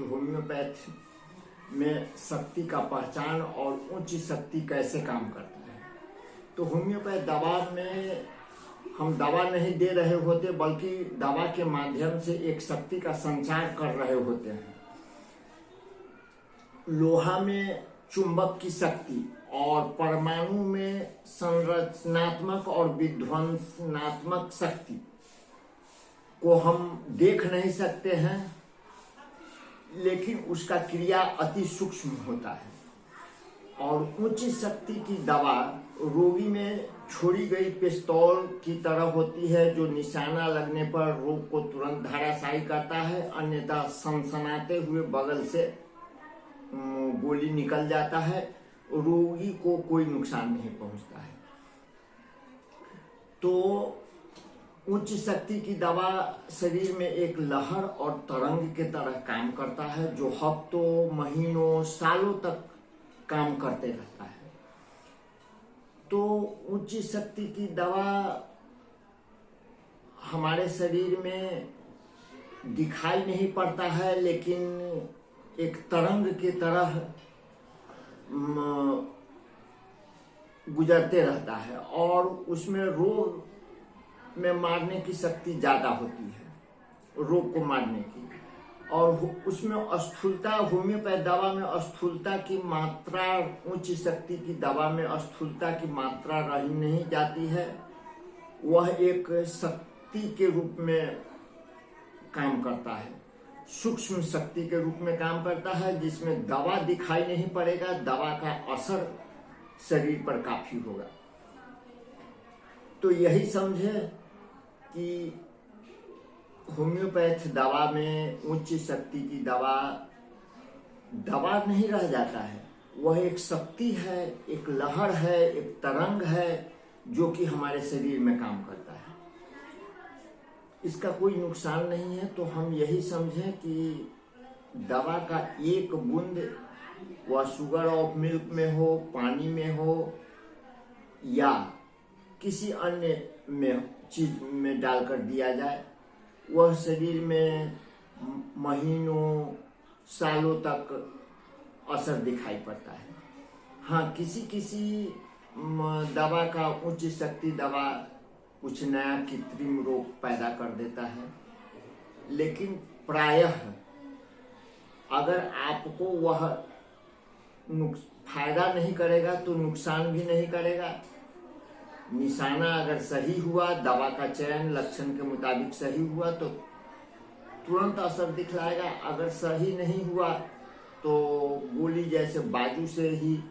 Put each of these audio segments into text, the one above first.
Homeopath में शक्ति का पहचान और उच्च शक्ति कैसे काम करता है। तो होम्योपैथ दवा में हम दवा नहीं दे रहे होते, बल्कि दवा के माध्यम से एक शक्ति का संचार कर रहे होते हैं। लोहा में चुंबक की शक्ति और परमाणु में संरचनात्मक और विध्वंसनात्मक शक्ति को हम देख नहीं सकते हैं, लेकिन उसका क्रिया अति सूक्ष्म होता है। और उच्च शक्ति की दवा रोगी में छोड़ी गई पिस्तौल की तरह होती है, जो निशाना लगने पर रोग को तुरंत धराशायी करता है, अन्यथा सनसनाते हुए बगल से गोली निकल जाता है, रोगी को कोई नुकसान नहीं पहुंचता है। तो उच्च शक्ति की दवा शरीर में एक लहर और तरंग के तरह काम करता है, जो हफ्तों, महीनों, सालों तक काम करते रहता है। तो उच्च शक्ति की दवा हमारे शरीर में दिखाई नहीं पड़ता है, लेकिन एक तरंग की तरह गुजरते रहता है और उसमें रोग में मारने की शक्ति ज्यादा होती है, रोग को मारने की। और उसमें स्थूलता, होम्योपैथ दवा में स्थूलता की मात्रा उच्च शक्ति की दवा में स्थूलता की मात्रा रही नहीं जाती है। वह एक शक्ति के रूप में काम करता है, सूक्ष्म शक्ति के रूप में काम करता है, जिसमें दवा दिखाई नहीं पड़ेगा, दवा का असर शरीर पर काफी होगा। तो यही समझे कि होम्योपैथ दवा में उच्च शक्ति की दवा नहीं रह जाता है, वह एक शक्ति है, एक लहर है, एक तरंग है, जो कि हमारे शरीर में काम करता है। इसका कोई नुकसान नहीं है। तो हम यही समझें कि दवा का एक बूंद, वह शुगर ऑफ मिल्क में हो, पानी में हो या किसी अन्य में चीज में डालकर दिया जाए, वह शरीर में महीनों, सालों तक असर दिखाई पड़ता है। हाँ, किसी दवा का, उच्च शक्ति दवा कुछ नया कृत्रिम रोग पैदा कर देता है, लेकिन प्रायः अगर आपको वह फायदा नहीं करेगा तो नुकसान भी नहीं करेगा। निशाना अगर सही हुआ, दवा का चयन लक्षण के मुताबिक सही हुआ तो तुरंत असर दिखलाएगा। अगर सही नहीं हुआ तो गोली जैसे बाजू से ही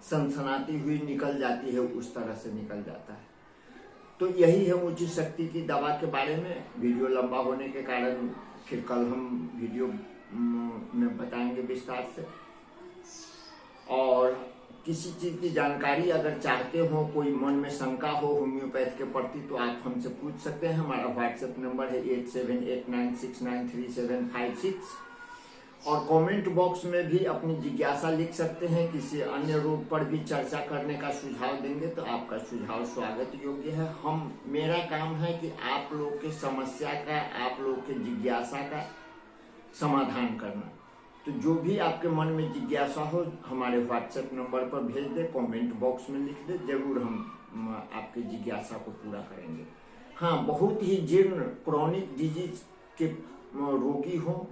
सनसनाती हुई निकल जाती है, उस तरह से निकल जाता है। तो यही है उच्च शक्ति की दवा के बारे में। वीडियो लंबा होने के कारण फिर कल हम वीडियो में बताएंगे विस्तार से। और किसी चीज की जानकारी अगर चाहते हो, कोई मन में शंका हो होम्योपैथ के प्रति, तो आप हमसे पूछ सकते हैं। हमारा व्हाट्सएप नंबर है 8789693756 और कमेंट बॉक्स में भी अपनी जिज्ञासा लिख सकते हैं। किसी अन्य रोग पर भी चर्चा करने का सुझाव देंगे तो आपका सुझाव स्वागत योग्य है। मेरा काम है कि आप लोग के समस्या का, आप लोग के जिज्ञासा का समाधान करना। तो जो भी आपके मन में जिज्ञासा हो हमारे व्हाट्सएप नंबर पर भेज दे, कमेंट बॉक्स में लिख दे, जरूर हम आपकी जिज्ञासा को पूरा करेंगे। हाँ, बहुत ही जीर्ण क्रॉनिक डिजीज के रोगी हो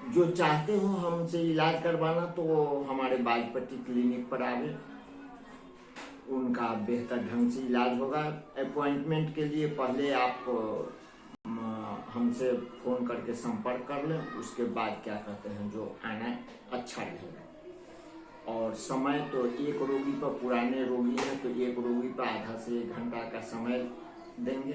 जो चाहते हो हमसे इलाज करवाना, तो हमारे बाजपट्टी क्लिनिक पर आवे, उनका बेहतर ढंग से इलाज होगा। अपॉइंटमेंट के लिए पहले आप हमसे फोन करके संपर्क कर लें, उसके बाद क्या कहते हैं जो आना अच्छा रहेगा। और समय तो एक रोगी पर, पुराने रोगी हैं तो एक रोगी पर आधा से 1 घंटा का समय देंगे।